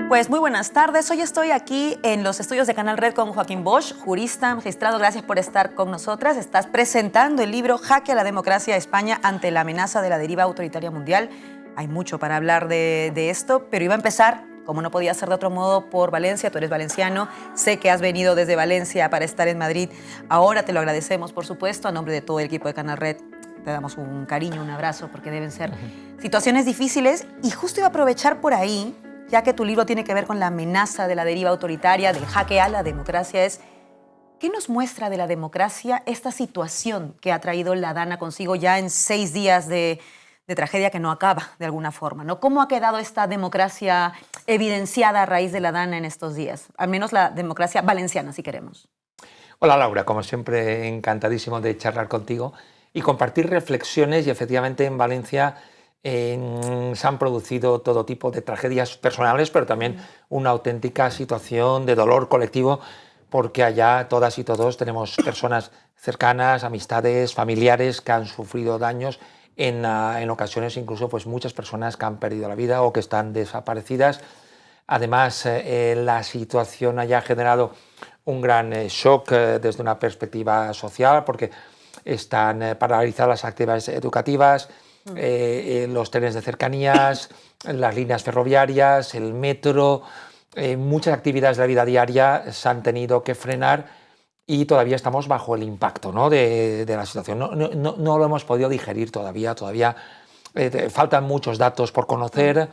Pues muy buenas tardes. Hoy estoy aquí en los estudios de Canal Red con Joaquín Bosch, jurista, magistrado. Gracias por estar con nosotras. Estás presentando el libro Jaque a la democracia de España ante la amenaza de la deriva autoritaria mundial. Hay mucho para hablar de esto, pero iba a empezar, como no podía ser de otro modo, por Valencia. Tú eres valenciano. Sé que has venido desde Valencia para estar en Madrid. Ahora te lo agradecemos, por supuesto, a nombre de todo el equipo de Canal Red. Te damos un cariño, un abrazo, porque deben ser situaciones difíciles. Y justo iba a aprovechar por ahí, ya que tu libro tiene que ver con la amenaza de la deriva autoritaria, del jaque a la democracia, ¿qué nos muestra de la democracia esta situación que ha traído la Dana consigo ya en 6 días de tragedia que no acaba de alguna forma, ¿no? ¿Cómo ha quedado esta democracia evidenciada a raíz de la Dana en estos días? Al menos la democracia valenciana, si queremos. Hola Laura, como siempre encantadísimo de charlar contigo y compartir reflexiones, y efectivamente en Valencia se han producido todo tipo de tragedias personales, pero también una auténtica situación de dolor colectivo, porque allá todas y todos tenemos personas cercanas, amistades, familiares que han sufrido daños, en ocasiones incluso pues muchas personas que han perdido la vida o que están desaparecidas. Además, la situación allá ha generado un gran shock desde una perspectiva social, porque están paralizadas las actividades educativas, los trenes de cercanías, las líneas ferroviarias, el metro, muchas actividades de la vida diaria se han tenido que frenar y todavía estamos bajo el impacto, ¿no?, de la situación. No lo hemos podido digerir todavía faltan muchos datos por conocer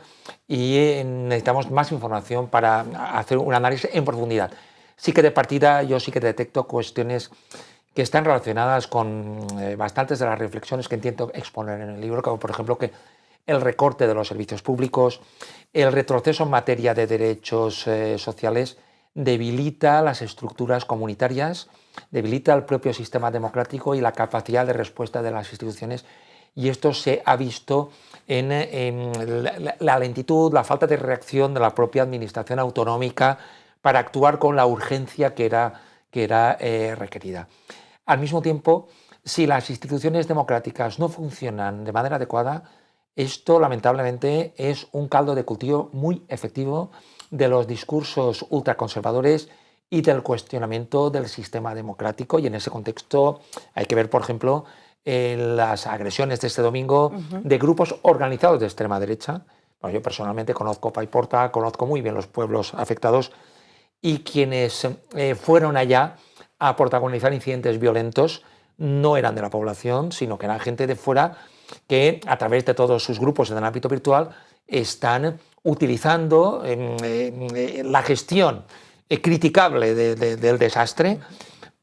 y necesitamos más información para hacer un análisis en profundidad. Sí que de partida yo sí que detecto cuestiones que están relacionadas con bastantes de las reflexiones que intento exponer en el libro, como por ejemplo que el recorte de los servicios públicos, el retroceso en materia de derechos sociales debilita las estructuras comunitarias, debilita el propio sistema democrático y la capacidad de respuesta de las instituciones, y esto se ha visto en la lentitud, la falta de reacción de la propia administración autonómica para actuar con la urgencia que era requerida. Al mismo tiempo, si las instituciones democráticas no funcionan de manera adecuada, esto lamentablemente es un caldo de cultivo muy efectivo de los discursos ultraconservadores y del cuestionamiento del sistema democrático, y en ese contexto hay que ver, por ejemplo, las agresiones de este domingo de grupos organizados de extrema derecha. Bueno, yo personalmente conozco Paiporta, conozco muy bien los pueblos afectados, y quienes fueron allá a protagonizar incidentes violentos no eran de la población, sino que eran gente de fuera que, a través de todos sus grupos en el ámbito virtual, están utilizando la gestión criticable del desastre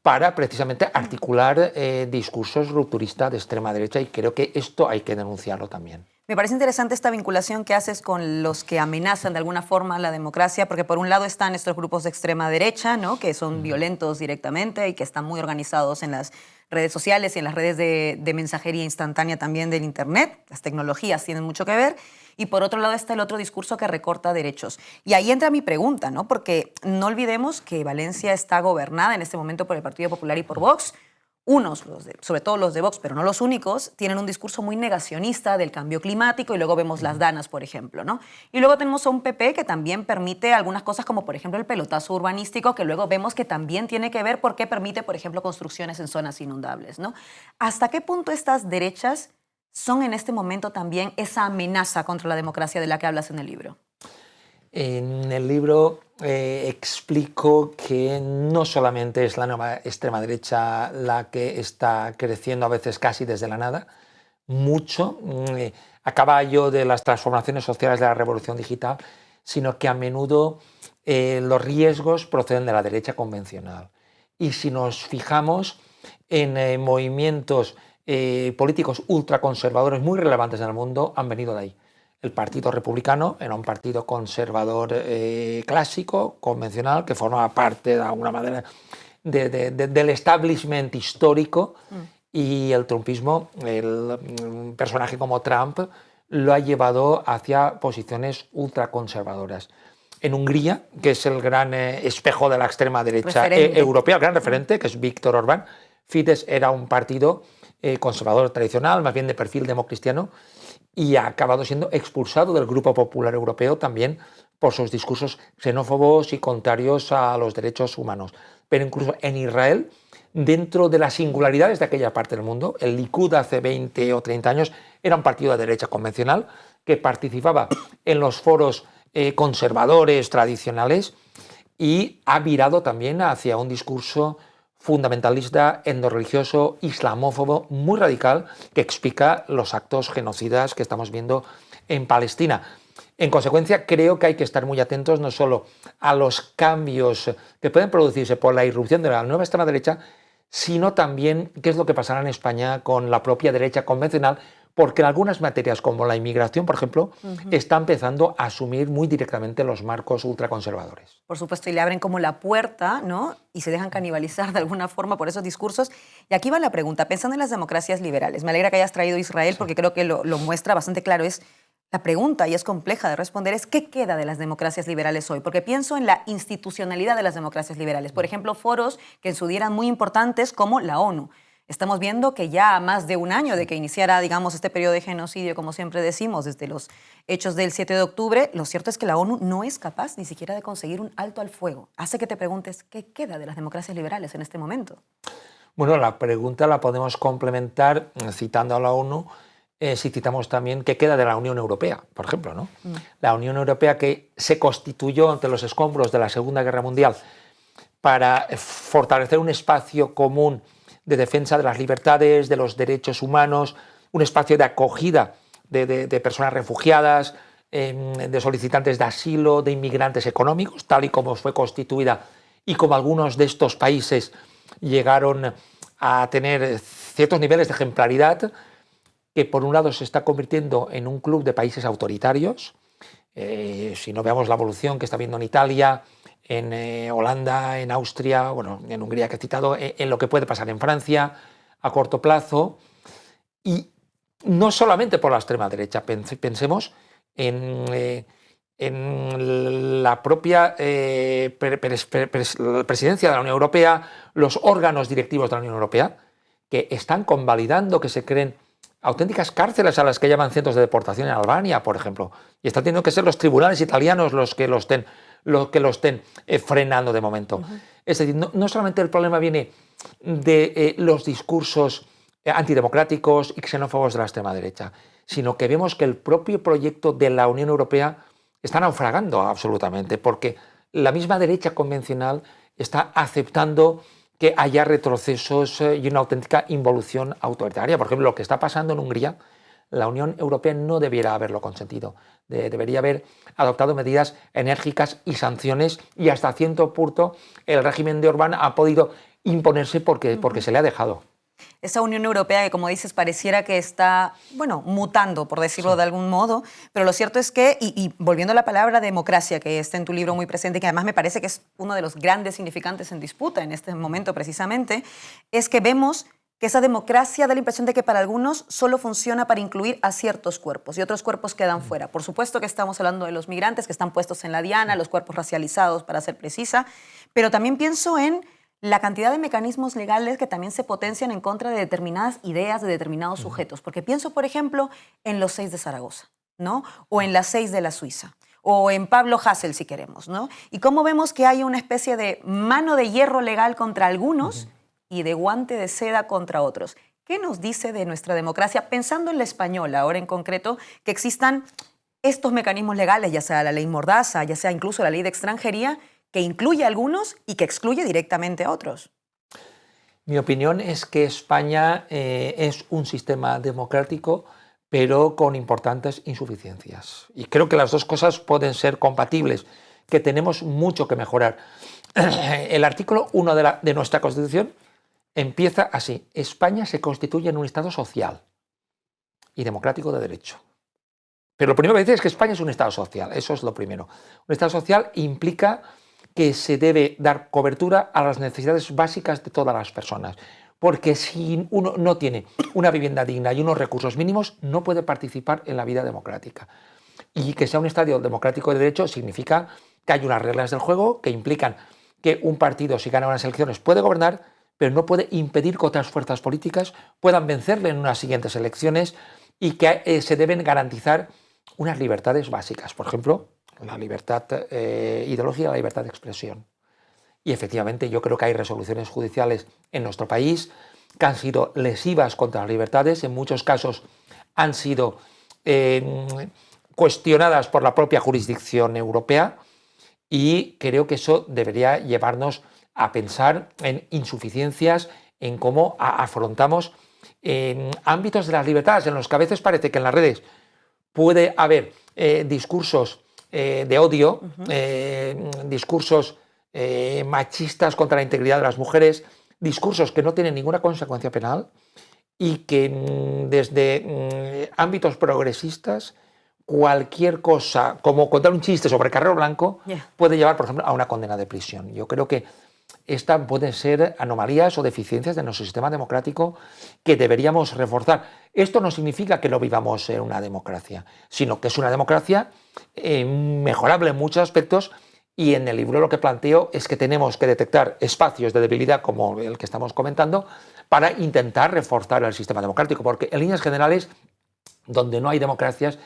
para precisamente articular discursos rupturistas de extrema derecha, y creo que esto hay que denunciarlo también. Me parece interesante esta vinculación que haces con los que amenazan de alguna forma la democracia, porque por un lado están estos grupos de extrema derecha, ¿no?, que son violentos directamente y que están muy organizados en las redes sociales y en las redes de mensajería instantánea también del Internet. Las tecnologías tienen mucho que ver. Y por otro lado está el otro discurso que recorta derechos. Y ahí entra mi pregunta, ¿no?, porque no olvidemos que Valencia está gobernada en este momento por el Partido Popular y por Vox. Unos, sobre todo los de Vox, pero no los únicos, tienen un discurso muy negacionista del cambio climático, y luego vemos las Danas, por ejemplo, ¿no? Y luego tenemos a un PP que también permite algunas cosas, como por ejemplo el pelotazo urbanístico, que luego vemos que también tiene que ver porque permite, por ejemplo, construcciones en zonas inundables, ¿no? ¿Hasta qué punto estas derechas son en este momento también esa amenaza contra la democracia de la que hablas en el libro? En el libro explico que no solamente es la nueva extrema derecha la que está creciendo a veces casi desde la nada, mucho a caballo de las transformaciones sociales de la revolución digital, sino que a menudo los riesgos proceden de la derecha convencional. Y si nos fijamos en movimientos políticos ultraconservadores muy relevantes en el mundo, han venido de ahí. El Partido Republicano era un partido conservador clásico, convencional, que formaba parte de alguna manera del establishment histórico, y el trumpismo, un personaje como Trump, lo ha llevado hacia posiciones ultraconservadoras. En Hungría, que es el gran espejo de la extrema derecha europea, el gran referente, que es Viktor Orbán, Fidesz era un partido conservador tradicional, más bien de perfil democristiano, y ha acabado siendo expulsado del Grupo Popular Europeo también por sus discursos xenófobos y contrarios a los derechos humanos. Pero incluso en Israel, dentro de las singularidades de aquella parte del mundo, el Likud hace 20 o 30 años era un partido de derecha convencional que participaba en los foros conservadores tradicionales y ha virado también hacia un discurso fundamentalista, endorreligioso, islamófobo, muy radical, que explica los actos genocidas que estamos viendo en Palestina. En consecuencia, creo que hay que estar muy atentos no solo a los cambios que pueden producirse por la irrupción de la nueva extrema derecha, sino también qué es lo que pasará en España con la propia derecha convencional, porque en algunas materias, como la inmigración, por ejemplo, está empezando a asumir muy directamente los marcos ultraconservadores. Por supuesto, y le abren como la puerta, ¿no? Y se dejan canibalizar de alguna forma por esos discursos. Y aquí va la pregunta, pensando en las democracias liberales, me alegra que hayas traído Israel porque creo que lo muestra bastante claro, es la pregunta, y es compleja de responder, es ¿qué queda de las democracias liberales hoy? Porque pienso en la institucionalidad de las democracias liberales. Por ejemplo, foros que en su día eran muy importantes como la ONU. Estamos viendo que ya a más de un año de que iniciara, digamos, este periodo de genocidio, como siempre decimos, desde los hechos del 7 de octubre, lo cierto es que la ONU no es capaz ni siquiera de conseguir un alto al fuego. Hace que te preguntes, ¿qué queda de las democracias liberales en este momento? Bueno, la pregunta la podemos complementar citando a la ONU, si citamos también qué queda de la Unión Europea, por ejemplo, ¿no? La Unión Europea, que se constituyó ante los escombros de la Segunda Guerra Mundial para fortalecer un espacio común de defensa de las libertades, de los derechos humanos, un espacio de acogida de personas refugiadas, de solicitantes de asilo, de inmigrantes económicos, tal y como fue constituida y como algunos de estos países llegaron a tener ciertos niveles de ejemplaridad, que por un lado se está convirtiendo en un club de países autoritarios. Si no veamos la evolución que está viendo en Italia, en Holanda, en Austria, bueno, en Hungría que he citado, en lo que puede pasar en Francia a corto plazo. Y no solamente por la extrema derecha, pensemos en la propia presidencia de la Unión Europea, los órganos directivos de la Unión Europea, que están convalidando que se creen auténticas cárceles a las que llaman centros de deportación en Albania, por ejemplo. Y están teniendo que ser los tribunales italianos los que lo estén frenando de momento. Es decir, no solamente el problema viene de los discursos antidemocráticos y xenófobos de la extrema derecha, sino que vemos que el propio proyecto de la Unión Europea está naufragando absolutamente, porque la misma derecha convencional está aceptando que haya retrocesos y una auténtica involución autoritaria. Por ejemplo, lo que está pasando en Hungría, la Unión Europea no debiera haberlo consentido. Debería haber adoptado medidas enérgicas y sanciones, y hasta cierto punto el régimen de Orbán ha podido imponerse porque se le ha dejado. Esa Unión Europea que, como dices, pareciera que está, bueno, mutando, por decirlo de algún modo, pero lo cierto es que, y volviendo a la palabra democracia, que está en tu libro muy presente, que además me parece que es uno de los grandes significantes en disputa en este momento precisamente, es que vemos que esa democracia da la impresión de que para algunos solo funciona para incluir a ciertos cuerpos y otros cuerpos quedan fuera. Por supuesto que estamos hablando de los migrantes que están puestos en la diana, los cuerpos racializados, para ser precisa, pero también pienso en la cantidad de mecanismos legales que también se potencian en contra de determinadas ideas de determinados sujetos. Porque pienso, por ejemplo, en los 6 de Zaragoza, ¿no? O en las 6 de la Suiza, o en Pablo Hasél, si queremos, ¿no? Y cómo vemos que hay una especie de mano de hierro legal contra algunos y de guante de seda contra otros. ¿Qué nos dice de nuestra democracia, pensando en la española, ahora en concreto, que existan estos mecanismos legales, ya sea la ley Mordaza, ya sea incluso la ley de extranjería, que incluye a algunos y que excluye directamente a otros? Mi opinión es que España es un sistema democrático, pero con importantes insuficiencias. Y creo que las dos cosas pueden ser compatibles, que tenemos mucho que mejorar. El artículo 1 de nuestra Constitución empieza así: España se constituye en un Estado social y democrático de derecho. Pero lo primero que dice es que España es un Estado social, eso es lo primero. Un Estado social implica que se debe dar cobertura a las necesidades básicas de todas las personas, porque si uno no tiene una vivienda digna y unos recursos mínimos, no puede participar en la vida democrática. Y que sea un Estado democrático de derecho significa que hay unas reglas del juego que implican que un partido, si gana unas elecciones, puede gobernar, pero no puede impedir que otras fuerzas políticas puedan vencerle en unas siguientes elecciones y que se deben garantizar unas libertades básicas. Por ejemplo, la libertad ideológica y la libertad de expresión. Y efectivamente yo creo que hay resoluciones judiciales en nuestro país que han sido lesivas contra las libertades, en muchos casos han sido cuestionadas por la propia jurisdicción europea, y creo que eso debería llevarnos a pensar en insuficiencias, en cómo afrontamos ámbitos de las libertades en los que a veces parece que en las redes puede haber discursos de odio, discursos machistas contra la integridad de las mujeres, discursos que no tienen ninguna consecuencia penal y que desde ámbitos progresistas cualquier cosa, como contar un chiste sobre Carrero Blanco, puede llevar, por ejemplo, a una condena de prisión. Yo creo que estas pueden ser anomalías o deficiencias de nuestro sistema democrático que deberíamos reforzar. Esto no significa que no vivamos en una democracia, sino que es una democracia mejorable en muchos aspectos, y en el libro lo que planteo es que tenemos que detectar espacios de debilidad como el que estamos comentando para intentar reforzar el sistema democrático, porque en líneas generales, donde no hay democracias,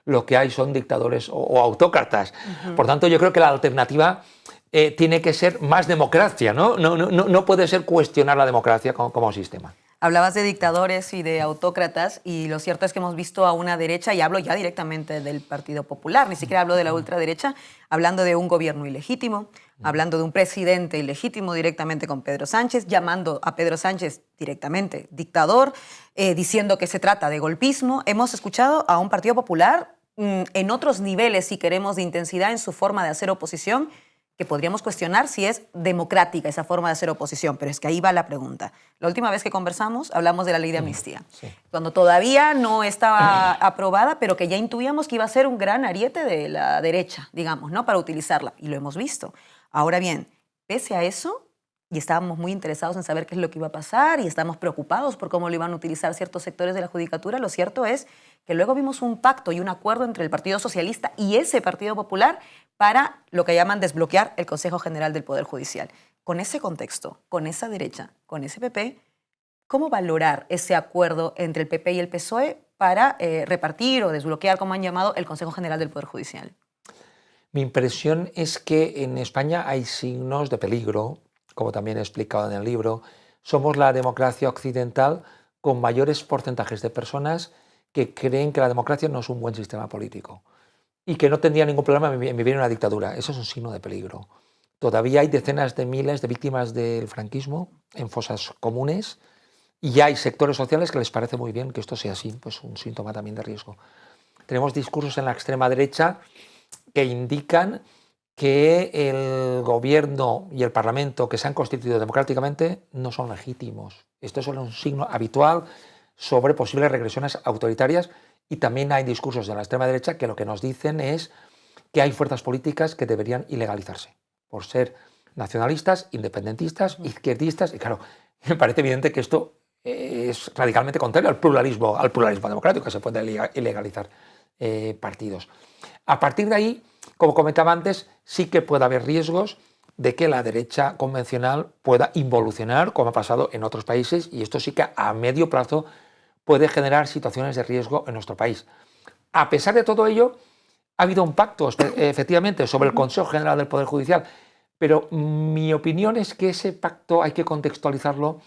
lo que hay son dictadores o autócratas. Por tanto, yo creo que la alternativa tiene que ser más democracia, ¿no? No puede ser cuestionar la democracia como sistema. Hablabas de dictadores y de autócratas, y lo cierto es que hemos visto a una derecha, y hablo ya directamente del Partido Popular, ni siquiera hablo de la ultraderecha, hablando de un gobierno ilegítimo, hablando de un presidente ilegítimo directamente con Pedro Sánchez, llamando a Pedro Sánchez directamente dictador, diciendo que se trata de golpismo. Hemos escuchado a un Partido Popular en otros niveles, si queremos, de intensidad en su forma de hacer oposición, que podríamos cuestionar si es democrática esa forma de hacer oposición, pero es que ahí va la pregunta. La última vez que conversamos hablamos de la ley de amnistía, cuando todavía no estaba aprobada, pero que ya intuíamos que iba a ser un gran ariete de la derecha, digamos, ¿no?, para utilizarla, y lo hemos visto. Ahora bien, pese a eso, y estábamos muy interesados en saber qué es lo que iba a pasar, y estábamos preocupados por cómo lo iban a utilizar ciertos sectores de la judicatura, lo cierto es que luego vimos un pacto y un acuerdo entre el Partido Socialista y ese Partido Popular para lo que llaman desbloquear el Consejo General del Poder Judicial. Con ese contexto, con esa derecha, con ese PP, ¿cómo valorar ese acuerdo entre el PP y el PSOE para repartir o desbloquear, como han llamado, el Consejo General del Poder Judicial? Mi impresión es que en España hay signos de peligro, como también he explicado en el libro. Somos la democracia occidental con mayores porcentajes de personas que creen que la democracia no es un buen sistema político y que no tendría ningún problema en vivir en una dictadura. Eso es un signo de peligro. Todavía hay decenas de miles de víctimas del franquismo en fosas comunes, y hay sectores sociales que les parece muy bien que esto sea así, pues un síntoma también de riesgo. Tenemos discursos en la extrema derecha que indican que el gobierno y el parlamento que se han constituido democráticamente no son legítimos. Esto es un signo habitual sobre posibles regresiones autoritarias, y también hay discursos de la extrema derecha que lo que nos dicen es que hay fuerzas políticas que deberían ilegalizarse por ser nacionalistas, independentistas, izquierdistas, y claro, me parece evidente que esto es radicalmente contrario al pluralismo democrático, que se puede ilegalizar partidos. A partir de ahí, como comentaba antes, sí que puede haber riesgos de que la derecha convencional pueda involucionar, como ha pasado en otros países, y esto sí que a medio plazo puede generar situaciones de riesgo en nuestro país. A pesar de todo ello, ha habido un pacto, efectivamente, sobre el Consejo General del Poder Judicial, pero mi opinión es que ese pacto hay que contextualizarlo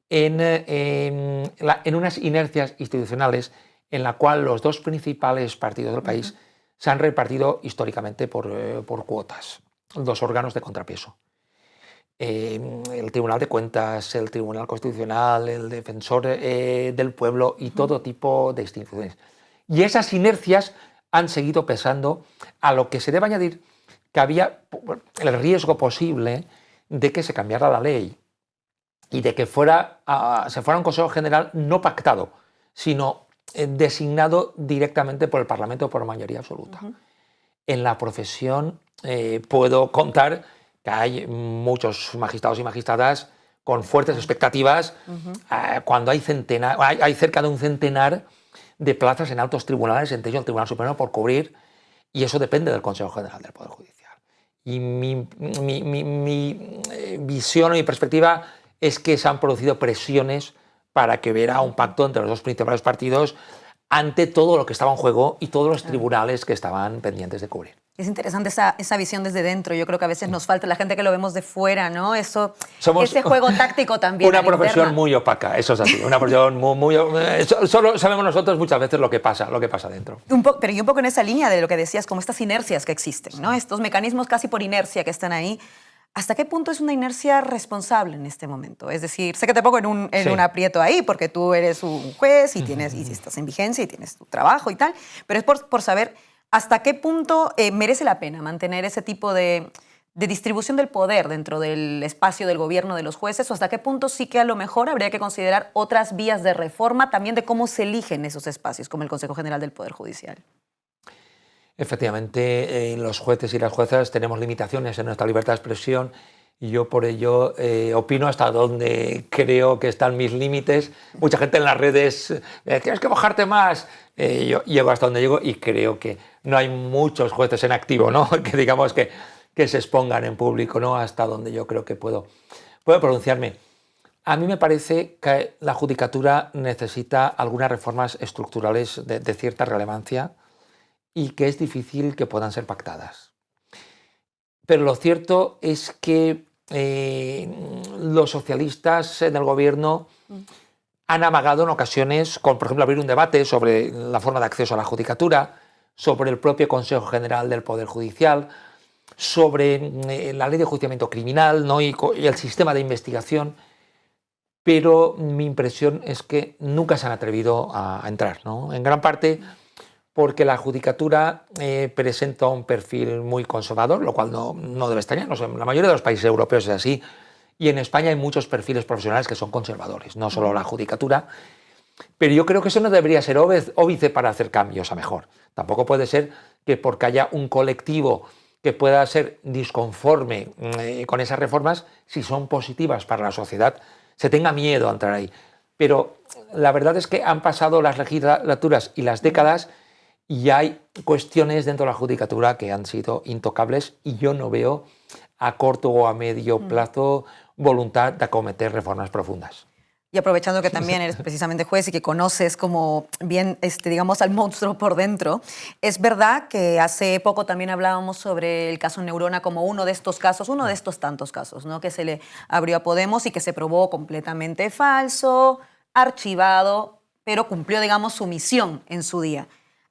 en unas inercias institucionales en la cual los dos principales partidos del país se han repartido históricamente por cuotas, dos órganos de contrapeso. El Tribunal de Cuentas, el Tribunal Constitucional, el Defensor del Pueblo y todo tipo de instituciones. Y esas inercias han seguido pesando, a lo que se debe añadir que había el riesgo posible de que se cambiara la ley y de que se fuera a un Consejo General no pactado, sino designado directamente por el Parlamento por mayoría absoluta. En la profesión puedo contar que hay muchos magistrados y magistradas con fuertes expectativas cuando hay cerca de un centenar de plazas en altos tribunales, entre ellos el Tribunal Supremo, por cubrir, y eso depende del Consejo General del Poder Judicial. Y mi visión o mi perspectiva es que se han producido presiones para que hubiera un pacto entre los dos principales partidos ante todo lo que estaba en juego y todos los tribunales que estaban pendientes de cubrir. Es interesante esa visión desde dentro. Yo creo que a veces nos falta la gente que lo vemos de fuera, ¿no? Ese juego táctico también. Una profesión muy opaca, eso es así. Una profesión solo sabemos nosotros muchas veces lo que pasa dentro. Pero y un poco en esa línea de lo que decías, como estas inercias que existen, ¿no? Estos mecanismos casi por inercia que están ahí. ¿Hasta qué punto es una inercia responsable en este momento? Es decir, sé que te pongo en un aprieto ahí porque tú eres un juez y estás en vigencia y tienes tu trabajo y tal, pero es por saber hasta qué punto merece la pena mantener ese tipo de distribución del poder dentro del espacio del gobierno de los jueces, o hasta qué punto sí que a lo mejor habría que considerar otras vías de reforma también de cómo se eligen esos espacios, como el Consejo General del Poder Judicial. Efectivamente, los jueces y las juezas tenemos limitaciones en nuestra libertad de expresión y yo por ello opino hasta donde creo que están mis límites. Mucha gente en las redes, tienes que bajarte más. Yo llego hasta donde llego y creo que no hay muchos jueces en activo, ¿no? Que digamos que se expongan en público, ¿no? Hasta donde yo creo que puedo pronunciarme. A mí me parece que la judicatura necesita algunas reformas estructurales de cierta relevancia y que es difícil que puedan ser pactadas. Pero lo cierto es que los socialistas en el gobierno han amagado en ocasiones con, por ejemplo, abrir un debate sobre la forma de acceso a la judicatura, sobre el propio Consejo General del Poder Judicial, sobre la ley de enjuiciamiento criminal, ¿no? y el sistema de investigación, pero mi impresión es que nunca se han atrevido a entrar, ¿no? En gran parte porque la judicatura presenta un perfil muy conservador, lo cual no debe extrañar. No sé, en la mayoría de los países europeos es así, y en España hay muchos perfiles profesionales que son conservadores, no solo la judicatura, pero yo creo que eso no debería ser óbice para hacer cambios a mejor. Tampoco puede ser que porque haya un colectivo que pueda ser disconforme con esas reformas, si son positivas para la sociedad, se tenga miedo a entrar ahí. Pero la verdad es que han pasado las legislaturas y las décadas y hay cuestiones dentro de la judicatura que han sido intocables y yo no veo a corto o a medio plazo voluntad de acometer reformas profundas. Y aprovechando que también eres precisamente juez y que conoces como bien, digamos, al monstruo por dentro, es verdad que hace poco también hablábamos sobre el caso Neurona como uno de estos casos, uno de estos tantos casos, ¿no? Que se le abrió a Podemos y que se probó completamente falso, archivado, pero cumplió, digamos, su misión en su día.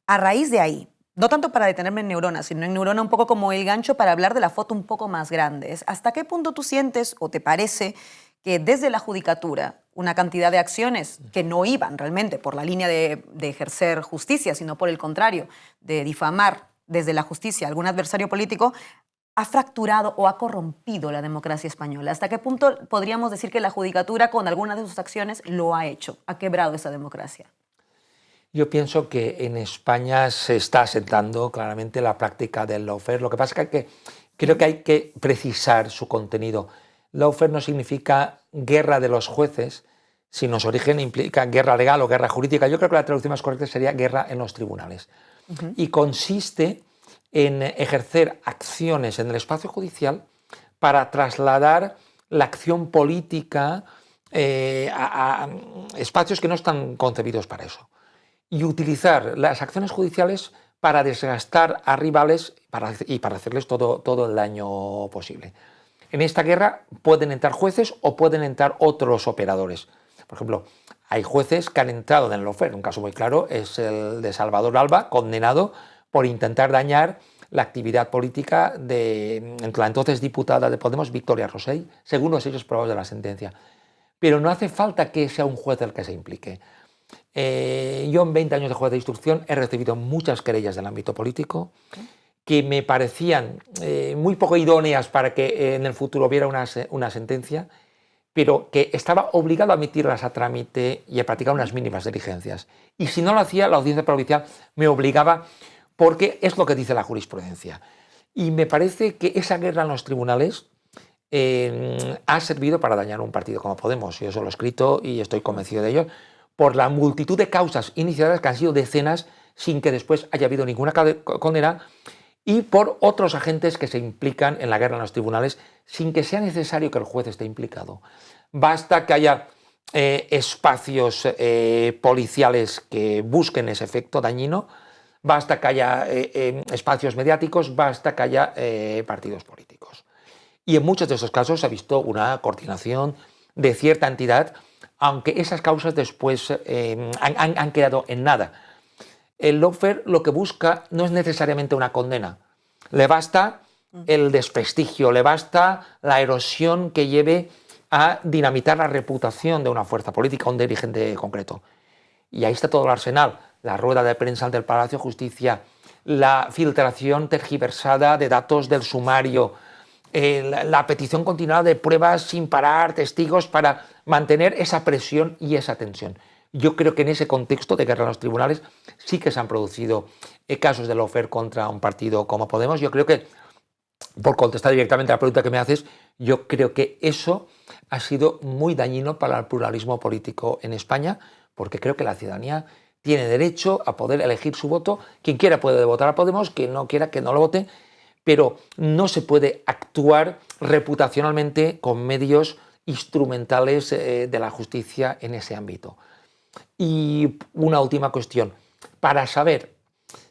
A raíz de ahí, no tanto para detenerme en Neurona, sino en Neurona un poco como el gancho para hablar de la foto un poco más grande. ¿Hasta qué punto tú sientes o te parece que desde la judicatura una cantidad de acciones que no iban realmente por la línea de ejercer justicia, sino por el contrario, de difamar desde la justicia a algún adversario político, ha fracturado o ha corrompido la democracia española? ¿Hasta qué punto podríamos decir que la judicatura con alguna de sus acciones lo ha hecho, ha quebrado esa democracia? Yo pienso que en España se está asentando claramente la práctica del lawfare. Lo que pasa es que creo que hay que precisar su contenido. Lawfare no significa guerra de los jueces, sino su origen implica guerra legal o guerra jurídica. Yo creo que la traducción más correcta sería guerra en los tribunales. Y consiste en ejercer acciones en el espacio judicial para trasladar la acción política a espacios que no están concebidos para eso. Y utilizar las acciones judiciales para desgastar a rivales y para hacerles todo el daño posible. En esta guerra pueden entrar jueces o pueden entrar otros operadores. Por ejemplo, hay jueces que han entrado en el lawfare. Un caso muy claro es el de Salvador Alba, condenado por intentar dañar la actividad política de la entonces diputada de Podemos, Victoria Rosell, según los hechos probados de la sentencia. Pero no hace falta que sea un juez el que se implique. Yo en 20 años de juez de instrucción he recibido muchas querellas del ámbito político que me parecían muy poco idóneas para que en el futuro hubiera una sentencia, pero que estaba obligado a admitirlas a trámite y a practicar unas mínimas diligencias. Y si no lo hacía, la audiencia provincial me obligaba, porque es lo que dice la jurisprudencia. Y me parece que esa guerra en los tribunales ha servido para dañar un partido como Podemos. Yo eso lo he escrito y estoy convencido de ello, por la multitud de causas iniciadas, que han sido decenas, sin que después haya habido ninguna condena, y por otros agentes que se implican en la guerra en los tribunales, sin que sea necesario que el juez esté implicado. basta que haya espacios policiales que busquen ese efecto dañino, basta que haya espacios mediáticos, basta que haya partidos políticos. Y en muchos de esos casos se ha visto una coordinación de cierta entidad, aunque esas causas después han quedado en nada. El lawfare lo que busca no es necesariamente una condena, le basta el desprestigio, le basta la erosión que lleve a dinamitar la reputación de una fuerza política, un dirigente concreto. Y ahí está todo el arsenal, la rueda de prensa del Palacio de Justicia, la filtración tergiversada de datos del sumario, la petición continuada de pruebas sin parar, testigos, para mantener esa presión y esa tensión. Yo creo que en ese contexto de guerra en los tribunales sí que se han producido casos de lawfare contra un partido como Podemos. Yo creo que, por contestar directamente a la pregunta que me haces, yo creo que eso ha sido muy dañino para el pluralismo político en España, porque creo que la ciudadanía tiene derecho a poder elegir su voto. Quien quiera puede votar a Podemos, quien no quiera que no lo vote, pero no se puede actuar reputacionalmente con medios instrumentales de la justicia en ese ámbito. Y una última cuestión, para saber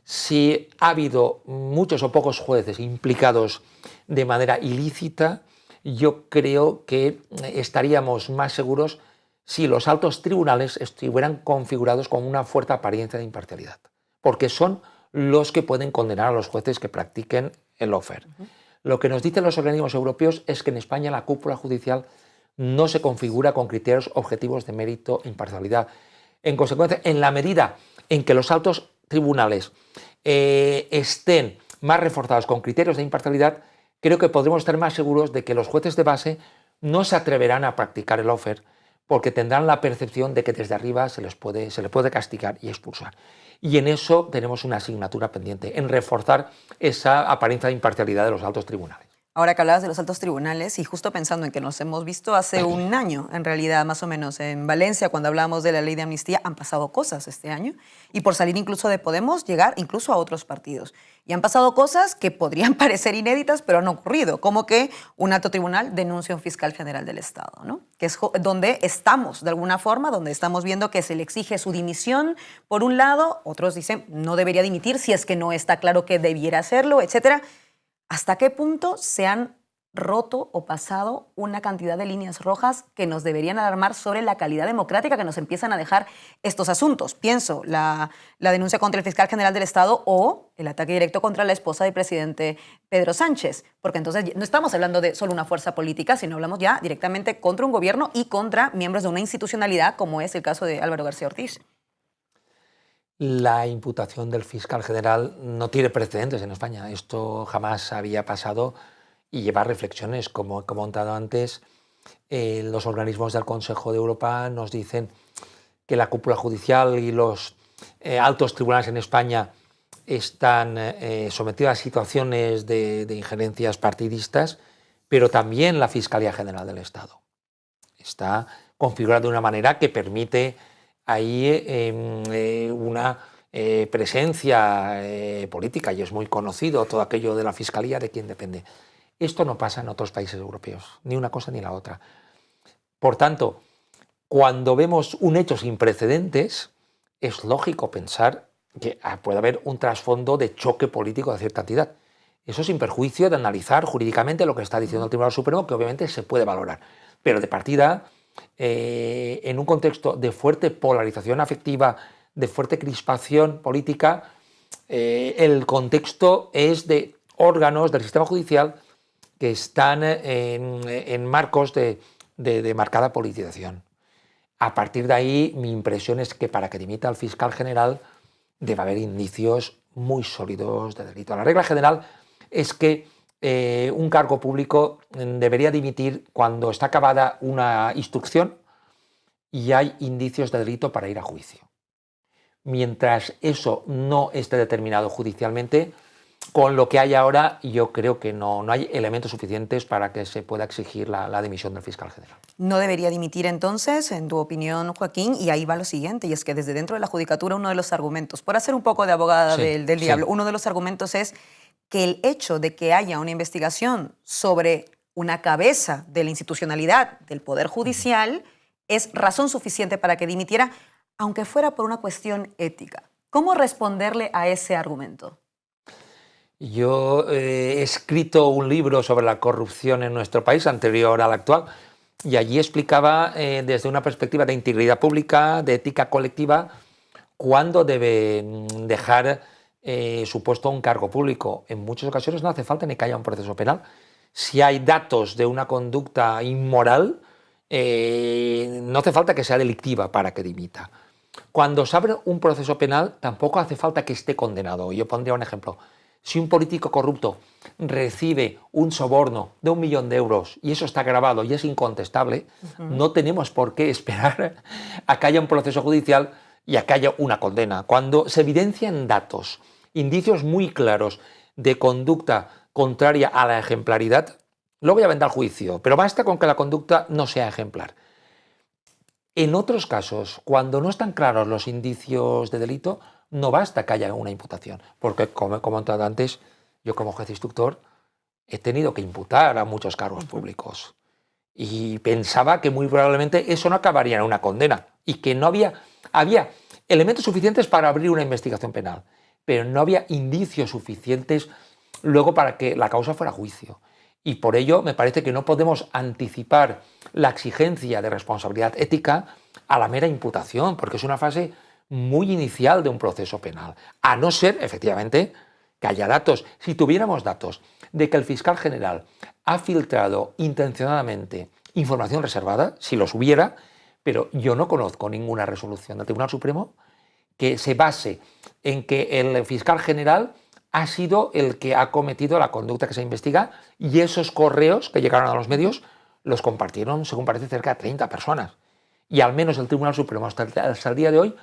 si ha habido muchos o pocos jueces implicados de manera ilícita, yo creo que estaríamos más seguros si los altos tribunales estuvieran configurados con una fuerte apariencia de imparcialidad, porque son los que pueden condenar a los jueces que practiquen el lawfare. Lo que nos dicen los organismos europeos es que en España la cúpula judicial no se configura con criterios objetivos de mérito e imparcialidad. En consecuencia, en la medida en que los altos tribunales estén más reforzados con criterios de imparcialidad, creo que podremos estar más seguros de que los jueces de base no se atreverán a practicar el lawfare, porque tendrán la percepción de que desde arriba se les puede castigar y expulsar. Y en eso tenemos una asignatura pendiente, en reforzar esa apariencia de imparcialidad de los altos tribunales. Ahora que hablabas de los altos tribunales y justo pensando en que nos hemos visto hace un año, en realidad más o menos en Valencia, cuando hablábamos de la ley de amnistía, han pasado cosas este año y por salir incluso de Podemos, llegar incluso a otros partidos. Y han pasado cosas que podrían parecer inéditas, pero han ocurrido, como que un alto tribunal denuncia a un fiscal general del Estado, ¿no? Que es donde estamos, de alguna forma, donde estamos viendo que se le exige su dimisión, por un lado, otros dicen no debería dimitir si es que no está claro que debiera hacerlo, etcétera. ¿Hasta qué punto se han roto o pasado una cantidad de líneas rojas que nos deberían alarmar sobre la calidad democrática que nos empiezan a dejar estos asuntos? Pienso, la denuncia contra el fiscal general del Estado o el ataque directo contra la esposa del presidente Pedro Sánchez, porque entonces no estamos hablando de solo una fuerza política, sino hablamos ya directamente contra un gobierno y contra miembros de una institucionalidad, como es el caso de Álvaro García Ortiz. La imputación del fiscal general no tiene precedentes en España. Esto jamás había pasado y lleva reflexiones. Como he comentado antes, los organismos del Consejo de Europa nos dicen que la cúpula judicial y los altos tribunales en España están sometidos a situaciones de injerencias partidistas, pero también la Fiscalía General del Estado está configurada de una manera que permite ahí una presencia política, y es muy conocido todo aquello de la Fiscalía, de quién depende. Esto no pasa en otros países europeos, ni una cosa ni la otra. Por tanto, cuando vemos un hecho sin precedentes, es lógico pensar que puede haber un trasfondo de choque político de cierta entidad. Eso sin perjuicio de analizar jurídicamente lo que está diciendo el Tribunal Supremo, que obviamente se puede valorar. Pero de partida, en un contexto de fuerte polarización afectiva, de fuerte crispación política, el contexto es de órganos del sistema judicial que están en marcos de marcada politización. A partir de ahí, mi impresión es que para que dimita el fiscal general debe haber indicios muy sólidos de delito. La regla general es que un cargo público debería dimitir cuando está acabada una instrucción y hay indicios de delito para ir a juicio. Mientras eso no esté determinado judicialmente, con lo que hay ahora, yo creo que no hay elementos suficientes para que se pueda exigir la dimisión del fiscal general. No debería dimitir entonces, en tu opinión, Joaquín, y ahí va lo siguiente, y es que desde dentro de la judicatura uno de los argumentos, por hacer un poco de abogada del diablo, uno de los argumentos es que el hecho de que haya una investigación sobre una cabeza de la institucionalidad del Poder Judicial es razón suficiente para que dimitiera, aunque fuera por una cuestión ética. ¿Cómo responderle a ese argumento? Yo he escrito un libro sobre la corrupción en nuestro país, anterior al actual, y allí explicaba desde una perspectiva de integridad pública, de ética colectiva, cuándo debe dejar su puesto un cargo público. En muchas ocasiones no hace falta ni que haya un proceso penal. Si hay datos de una conducta inmoral, no hace falta que sea delictiva para que dimita. Cuando se abre un proceso penal, tampoco hace falta que esté condenado. Yo pondría un ejemplo. Si un político corrupto recibe un soborno de 1 millón de euros y eso está grabado y es incontestable, no tenemos por qué esperar a que haya un proceso judicial y a que haya una condena. Cuando se evidencian datos, indicios muy claros de conducta contraria a la ejemplaridad, luego ya vendrá el juicio, pero basta con que la conducta no sea ejemplar. En otros casos, cuando no están claros los indicios de delito, no basta que haya una imputación, porque como he comentado antes, yo como juez instructor he tenido que imputar a muchos cargos públicos y pensaba que muy probablemente eso no acabaría en una condena y que no había elementos suficientes para abrir una investigación penal, pero no había indicios suficientes luego para que la causa fuera a juicio. Y por ello me parece que no podemos anticipar la exigencia de responsabilidad ética a la mera imputación, porque es una fase muy inicial de un proceso penal, a no ser, efectivamente, que haya datos. Si tuviéramos datos de que el fiscal general ha filtrado intencionadamente información reservada, si los hubiera, pero yo no conozco ninguna resolución del Tribunal Supremo que se base en que el fiscal general ha sido el que ha cometido la conducta que se investiga y esos correos que llegaron a los medios los compartieron, según parece, cerca de 30 personas. Y al menos el Tribunal Supremo hasta el día de hoy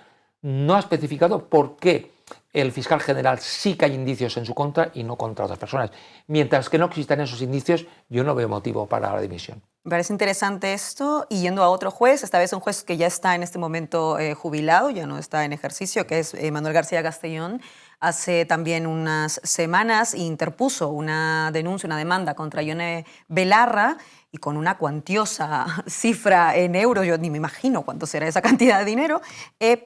no ha especificado por qué el fiscal general sí que hay indicios en su contra y no contra otras personas. Mientras que no existan esos indicios, yo no veo motivo para la dimisión. Me parece interesante esto. Y yendo a otro juez, esta vez un juez que ya está en este momento jubilado, ya no está en ejercicio, que es Manuel García Castellón. Hace también unas semanas interpuso una denuncia, una demanda contra Ione Belarra y con una cuantiosa cifra en euros, yo ni me imagino cuánto será esa cantidad de dinero,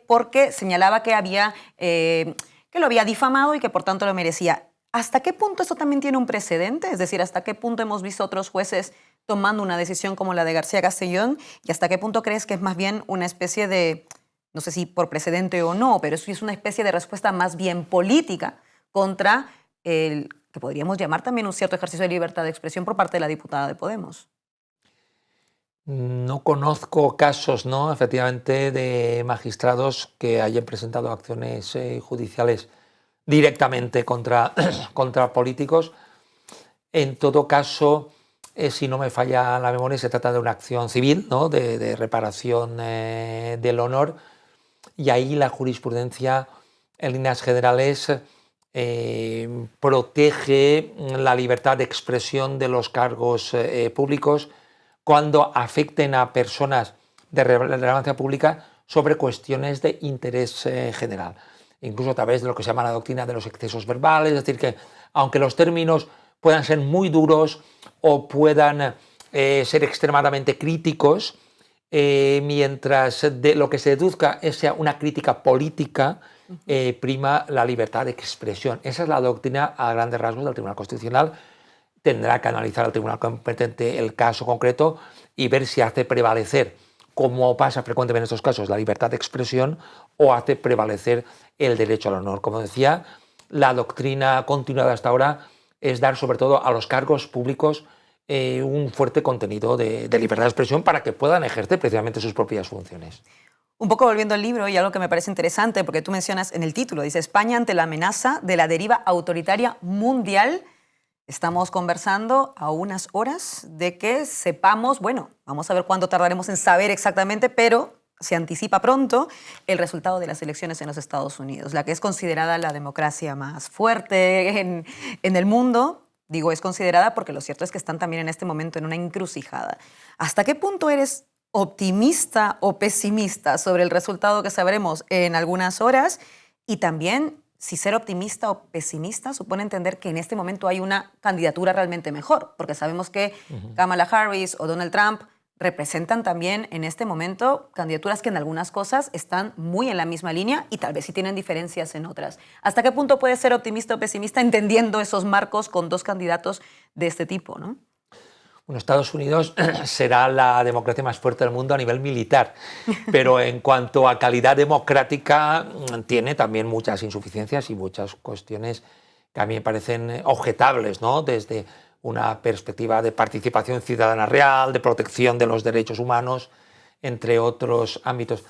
porque señalaba que lo había difamado y que por tanto lo merecía. ¿Hasta qué punto esto también tiene un precedente? Es decir, ¿hasta qué punto hemos visto otros jueces tomando una decisión como la de García Castellón? ¿Y hasta qué punto crees que es más bien una especie de, no sé si por precedente o no, pero eso es una especie de respuesta más bien política contra el que podríamos llamar también un cierto ejercicio de libertad de expresión por parte de la diputada de Podemos? No conozco casos, ¿no?, efectivamente, de magistrados que hayan presentado acciones judiciales directamente contra políticos. En todo caso, si no me falla la memoria, se trata de una acción civil, ¿no?, de reparación del honor, y ahí la jurisprudencia, en líneas generales, protege la libertad de expresión de los cargos públicos cuando afecten a personas de relevancia pública sobre cuestiones de interés general, incluso a través de lo que se llama la doctrina de los excesos verbales, es decir, que aunque los términos puedan ser muy duros o puedan ser extremadamente críticos, mientras de lo que se deduzca sea una crítica política, prima la libertad de expresión. Esa es la doctrina a grandes rasgos del Tribunal Constitucional. Tendrá que analizar el tribunal competente el caso concreto y ver si hace prevalecer, como pasa frecuentemente en estos casos, la libertad de expresión o hace prevalecer el derecho al honor. Como decía, la doctrina continuada hasta ahora es dar sobre todo a los cargos públicos un fuerte contenido de libertad de expresión para que puedan ejercer precisamente sus propias funciones. Un poco volviendo al libro y algo que me parece interesante, porque tú mencionas en el título, dice España ante la amenaza de la deriva autoritaria mundial. Estamos conversando a unas horas de que sepamos, bueno, vamos a ver cuánto tardaremos en saber exactamente, pero se anticipa pronto el resultado de las elecciones en los Estados Unidos, la que es considerada la democracia más fuerte en el mundo. Digo, es considerada porque lo cierto es que están también en este momento en una encrucijada. ¿Hasta qué punto eres optimista o pesimista sobre el resultado que sabremos en algunas horas? Y también, si ser optimista o pesimista supone entender que en este momento hay una candidatura realmente mejor, porque sabemos que Kamala Harris o Donald Trump representan también en este momento candidaturas que en algunas cosas están muy en la misma línea y tal vez sí tienen diferencias en otras. ¿Hasta qué punto puede ser optimista o pesimista entendiendo esos marcos con dos candidatos de este tipo, ¿no? Bueno, Estados Unidos será la democracia más fuerte del mundo a nivel militar, pero en cuanto a calidad democrática tiene también muchas insuficiencias y muchas cuestiones que a mí me parecen objetables, ¿no? Desde una perspectiva de participación ciudadana real, de protección de los derechos humanos, entre otros ámbitos.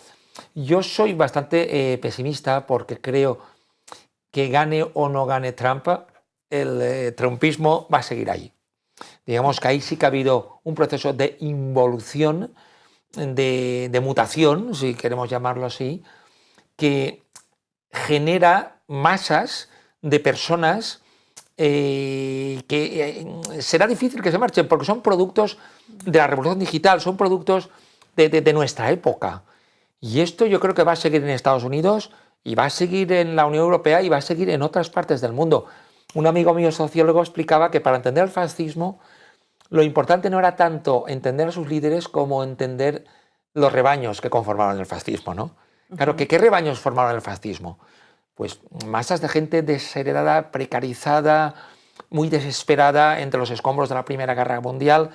Yo soy bastante pesimista porque creo que gane o no gane Trump, el trumpismo va a seguir ahí. Digamos que ahí sí que ha habido un proceso de involución, de mutación, si queremos llamarlo así, que genera masas de personas será difícil que se marchen porque son productos de la revolución digital, son productos de nuestra época. Y esto yo creo que va a seguir en Estados Unidos y va a seguir en la Unión Europea y va a seguir en otras partes del mundo. Un amigo mío sociólogo explicaba que para entender el fascismo lo importante no era tanto entender a sus líderes como entender los rebaños que conformaron el fascismo, ¿no? Claro, ¿qué rebaños formaron el fascismo? Pues masas de gente desheredada, precarizada, muy desesperada entre los escombros de la Primera Guerra Mundial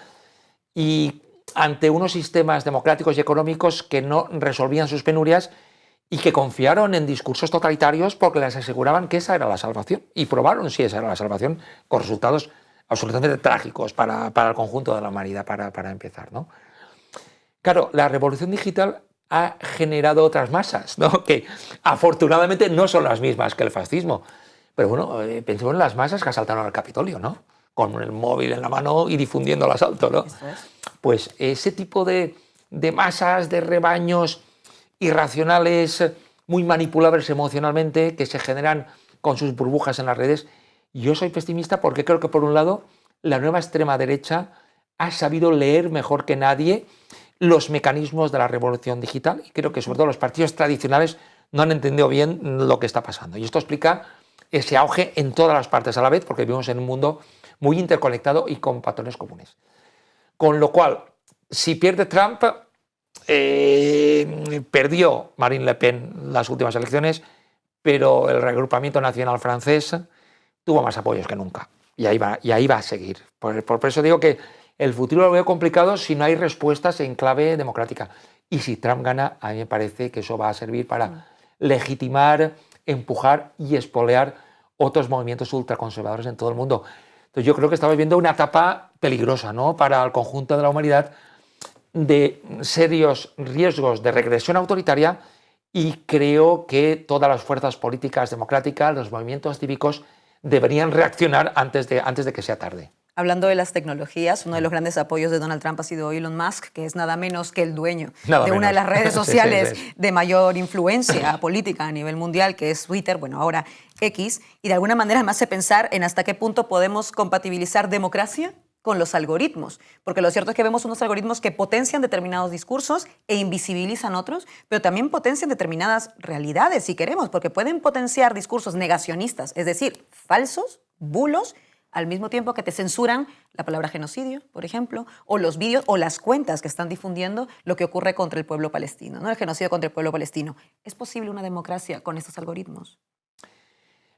y ante unos sistemas democráticos y económicos que no resolvían sus penurias y que confiaron en discursos totalitarios porque les aseguraban que esa era la salvación y probaron si esa era la salvación con resultados absolutamente trágicos para el conjunto de la humanidad, para empezar, ¿no? Claro, la revolución digital ha generado otras masas, ¿no? Que afortunadamente no son las mismas que el fascismo. Pero bueno, pensemos en las masas que asaltaron al Capitolio, ¿no? Con el móvil en la mano y difundiendo el asalto, ¿no? Eso es. Pues ese tipo de masas, de rebaños irracionales, muy manipulables emocionalmente, que se generan con sus burbujas en las redes. Yo soy pesimista porque creo que, por un lado, la nueva extrema derecha ha sabido leer mejor que nadie los mecanismos de la revolución digital y creo que sobre todo los partidos tradicionales no han entendido bien lo que está pasando. Y esto explica ese auge en todas las partes a la vez porque vivimos en un mundo muy interconectado y con patrones comunes. Con lo cual, si pierde Trump, perdió Marine Le Pen las últimas elecciones, pero el reagrupamiento nacional francés tuvo más apoyos que nunca y ahí va a seguir. Por eso digo que el futuro lo veo complicado si no hay respuestas en clave democrática. Y si Trump gana, a mí me parece que eso va a servir para legitimar, empujar y espolear otros movimientos ultraconservadores en todo el mundo. Entonces yo creo que estamos viendo una etapa peligrosa, ¿no? Para el conjunto de la humanidad, de serios riesgos de regresión autoritaria y creo que todas las fuerzas políticas democráticas, los movimientos cívicos, deberían reaccionar antes de que sea tarde. Hablando de las tecnologías, uno de los grandes apoyos de Donald Trump ha sido Elon Musk, que es nada menos que el dueño de una de las redes sociales sí. de mayor influencia política a nivel mundial, que es Twitter, bueno, ahora X, y de alguna manera me hace pensar en hasta qué punto podemos compatibilizar democracia con los algoritmos, porque lo cierto es que vemos unos algoritmos que potencian determinados discursos e invisibilizan otros, pero también potencian determinadas realidades, si queremos, porque pueden potenciar discursos negacionistas, es decir, falsos, bulos, al mismo tiempo que te censuran la palabra genocidio, por ejemplo, o los vídeos o las cuentas que están difundiendo lo que ocurre contra el pueblo palestino, ¿no? El genocidio contra el pueblo palestino. ¿Es posible una democracia con estos algoritmos?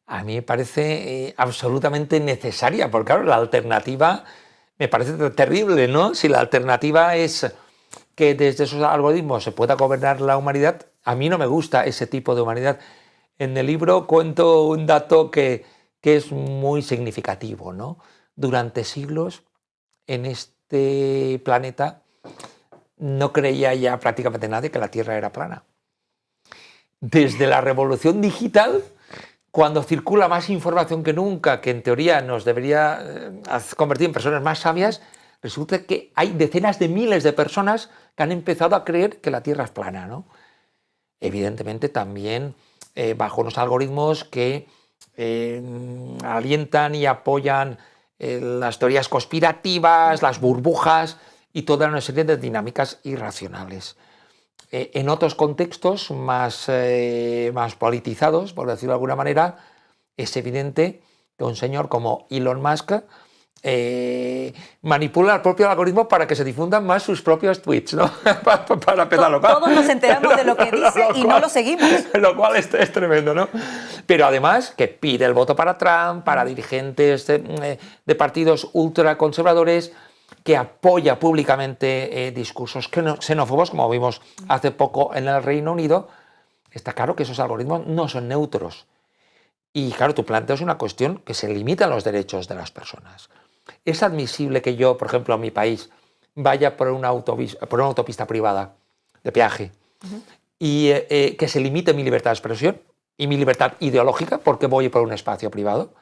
A mí me parece absolutamente necesaria, porque claro, la alternativa me parece terrible, ¿no? Si la alternativa es que desde esos algoritmos se pueda gobernar la humanidad, a mí no me gusta ese tipo de humanidad. En el libro cuento un dato que es muy significativo, ¿no? Durante siglos en este planeta no creía ya prácticamente nadie que la Tierra era plana. Desde la revolución digital, cuando circula más información que nunca, que en teoría nos debería convertir en personas más sabias, resulta que hay decenas de miles de personas que han empezado a creer que la Tierra es plana, ¿no? Evidentemente también bajo unos algoritmos que alientan y apoyan las teorías conspirativas, las burbujas y toda una serie de dinámicas irracionales. En otros contextos más politizados, por decirlo de alguna manera, es evidente que un señor como Elon Musk manipula el propio algoritmo para que se difundan más sus propios tweets, ¿no? para pedarlo. Todos nos enteramos de lo que dice y no lo seguimos. Lo cual es tremendo, ¿no? Pero además que pide el voto para Trump, para dirigentes de partidos ultraconservadores, que apoya públicamente discursos xenófobos, como vimos hace poco en el Reino Unido. Está claro que esos algoritmos no son neutros. Y claro, tú planteas una cuestión que se limitan los derechos de las personas. ¿Es admisible que yo, por ejemplo, en mi país, vaya por una autopista privada de peaje y que se limite mi libertad de expresión y mi libertad ideológica porque voy por un espacio privado?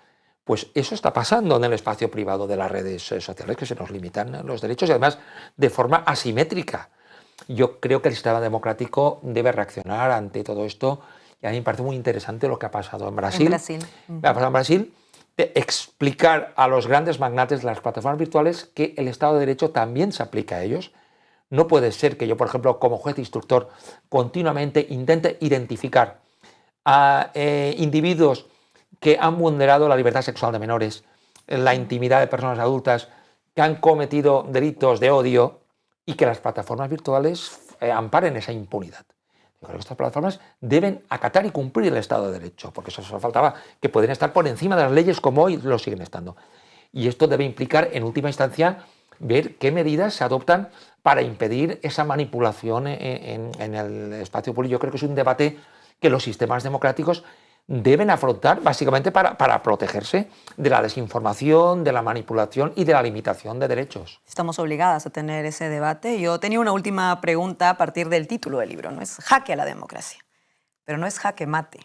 Pues eso está pasando en el espacio privado de las redes sociales, que se nos limitan los derechos y además de forma asimétrica. Yo creo que el sistema democrático debe reaccionar ante todo esto y a mí me parece muy interesante lo que ha pasado en Brasil. Ha pasado en Brasil, de explicar a los grandes magnates de las plataformas virtuales que el Estado de Derecho también se aplica a ellos. No puede ser que yo, por ejemplo, como juez instructor, continuamente intente identificar a individuos que han vulnerado la libertad sexual de menores, la intimidad de personas adultas, que han cometido delitos de odio y que las plataformas virtuales amparen esa impunidad. Yo creo que estas plataformas deben acatar y cumplir el Estado de Derecho, porque eso solo faltaba, que podrían estar por encima de las leyes como hoy lo siguen estando. Y esto debe implicar, en última instancia, ver qué medidas se adoptan para impedir esa manipulación en el espacio público. Yo creo que es un debate que los sistemas democráticos deben afrontar básicamente para protegerse de la desinformación, de la manipulación y de la limitación de derechos. Estamos obligadas a tener ese debate. Yo tenía una última pregunta a partir del título del libro. No es jaque a la democracia, pero no es jaque mate.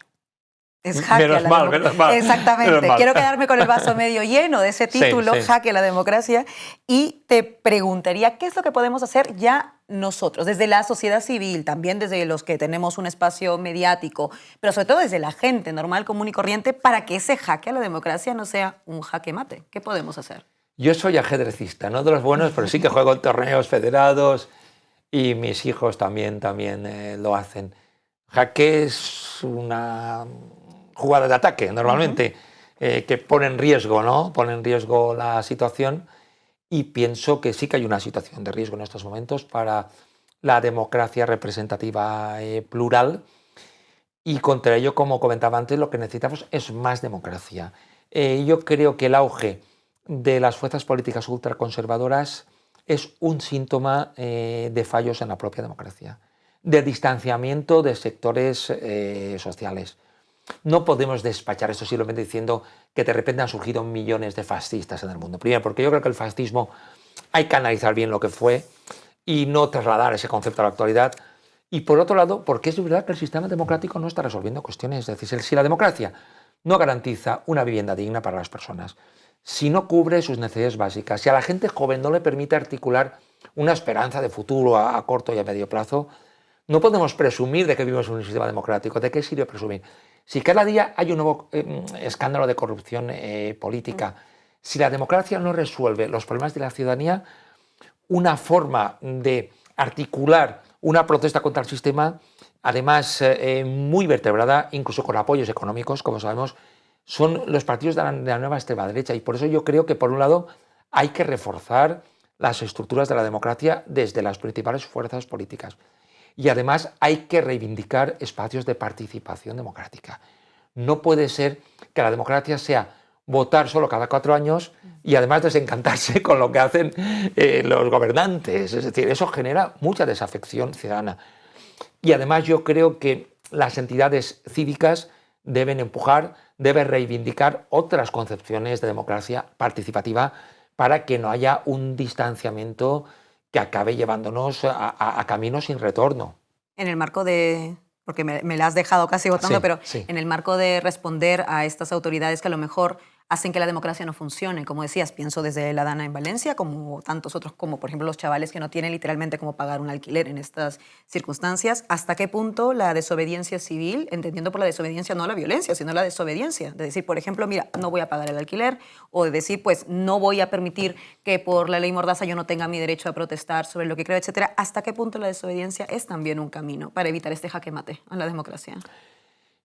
Es jaque a la democracia. Menos mal. Exactamente. Menos mal. Quiero quedarme con el vaso medio lleno de ese título, sí. Jaque a la democracia, y te preguntaría qué es lo que podemos hacer ya nosotros, desde la sociedad civil, también desde los que tenemos un espacio mediático, pero sobre todo desde la gente normal, común y corriente, para que ese jaque a la democracia no sea un jaque mate. ¿Qué podemos hacer? Yo soy ajedrecista, no de los buenos, pero sí que juego en torneos federados y mis hijos también lo hacen. Jaque es una jugada de ataque, normalmente, que pone en riesgo, ¿no? Pone en riesgo la situación, y pienso que sí que hay una situación de riesgo en estos momentos para la democracia representativa plural, y contra ello, como comentaba antes, lo que necesitamos es más democracia. Yo creo que el auge de las fuerzas políticas ultraconservadoras es un síntoma de fallos en la propia democracia, de distanciamiento de sectores sociales. No podemos despachar esto simplemente diciendo que de repente han surgido millones de fascistas en el mundo. Primero, porque yo creo que el fascismo hay que analizar bien lo que fue y no trasladar ese concepto a la actualidad. Y por otro lado, porque es verdad que el sistema democrático no está resolviendo cuestiones. Es decir, si la democracia no garantiza una vivienda digna para las personas, si no cubre sus necesidades básicas, si a la gente joven no le permite articular una esperanza de futuro a corto y a medio plazo, no podemos presumir de que vivimos en un sistema democrático. ¿De qué sirve presumir? Si cada día hay un nuevo escándalo de corrupción política, si la democracia no resuelve los problemas de la ciudadanía, una forma de articular una protesta contra el sistema, además muy vertebrada, incluso con apoyos económicos, como sabemos, son los partidos de la nueva extrema derecha. Y por eso yo creo que, por un lado, hay que reforzar las estructuras de la democracia desde las principales fuerzas políticas. Y además hay que reivindicar espacios de participación democrática. No puede ser que la democracia sea votar solo cada 4 años y además desencantarse con lo que hacen los gobernantes. Es decir, eso genera mucha desafección ciudadana. Y además yo creo que las entidades cívicas deben empujar, deben reivindicar otras concepciones de democracia participativa para que no haya un distanciamiento que acabe llevándonos a caminos sin retorno. En el marco de, porque me la has dejado casi votando, Sí, pero sí. en el marco de responder a estas autoridades que a lo mejor hacen que la democracia no funcione, como decías, pienso desde la Dana en Valencia, como tantos otros, como por ejemplo los chavales que no tienen literalmente cómo pagar un alquiler en estas circunstancias. ¿Hasta qué punto la desobediencia civil, entendiendo por la desobediencia no la violencia, sino la desobediencia? De decir, por ejemplo, mira, no voy a pagar el alquiler, o de decir, pues no voy a permitir que por la ley Mordaza yo no tenga mi derecho a protestar sobre lo que creo, etcétera. ¿Hasta qué punto la desobediencia es también un camino para evitar este jaque mate a la democracia?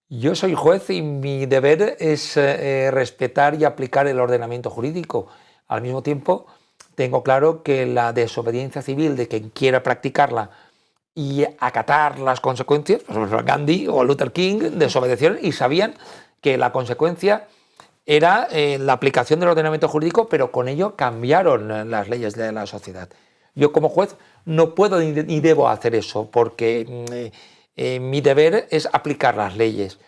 Yo soy juez y mi deber es respetar y aplicar el ordenamiento jurídico. Al mismo tiempo, tengo claro que la desobediencia civil de quien quiera practicarla y acatar las consecuencias, por ejemplo, Gandhi o Luther King desobedecieron y sabían que la consecuencia era la aplicación del ordenamiento jurídico, pero con ello cambiaron las leyes de la sociedad. Yo como juez no puedo ni debo hacer eso, porque mi deber es aplicar las leyes.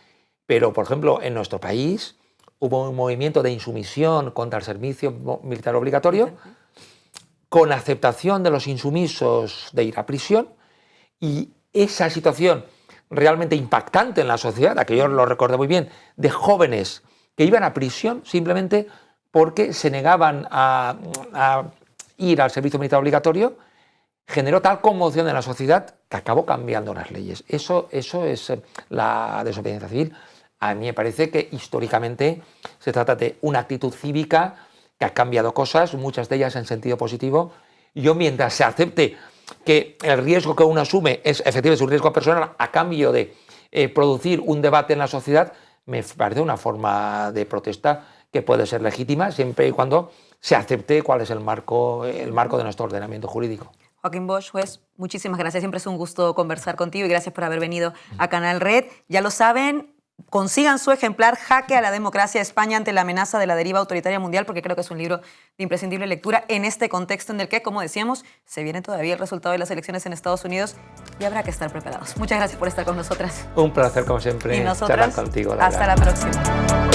Pero, por ejemplo, en nuestro país hubo un movimiento de insumisión contra el servicio militar obligatorio, con aceptación de los insumisos de ir a prisión, y esa situación realmente impactante en la sociedad, que yo lo recuerdo muy bien, de jóvenes que iban a prisión simplemente porque se negaban a ir al servicio militar obligatorio, generó tal conmoción en la sociedad que acabó cambiando las leyes. Eso es la desobediencia civil. A mí me parece que históricamente se trata de una actitud cívica que ha cambiado cosas, muchas de ellas en sentido positivo. Yo, mientras se acepte que el riesgo que uno asume es efectivamente un riesgo personal a cambio de producir un debate en la sociedad, me parece una forma de protesta que puede ser legítima siempre y cuando se acepte cuál es el marco de nuestro ordenamiento jurídico. Joaquín Bosch, juez, muchísimas gracias. Siempre es un gusto conversar contigo y gracias por haber venido a Canal Red. Ya lo saben, consigan su ejemplar, Jaque a la democracia España ante la amenaza de la deriva autoritaria mundial, porque creo que es un libro de imprescindible lectura en este contexto en el que, como decíamos, se viene todavía el resultado de las elecciones en Estados Unidos y habrá que estar preparados. Muchas gracias por estar con nosotras. Un placer, como siempre, y nosotras, charlar contigo. Hasta la próxima.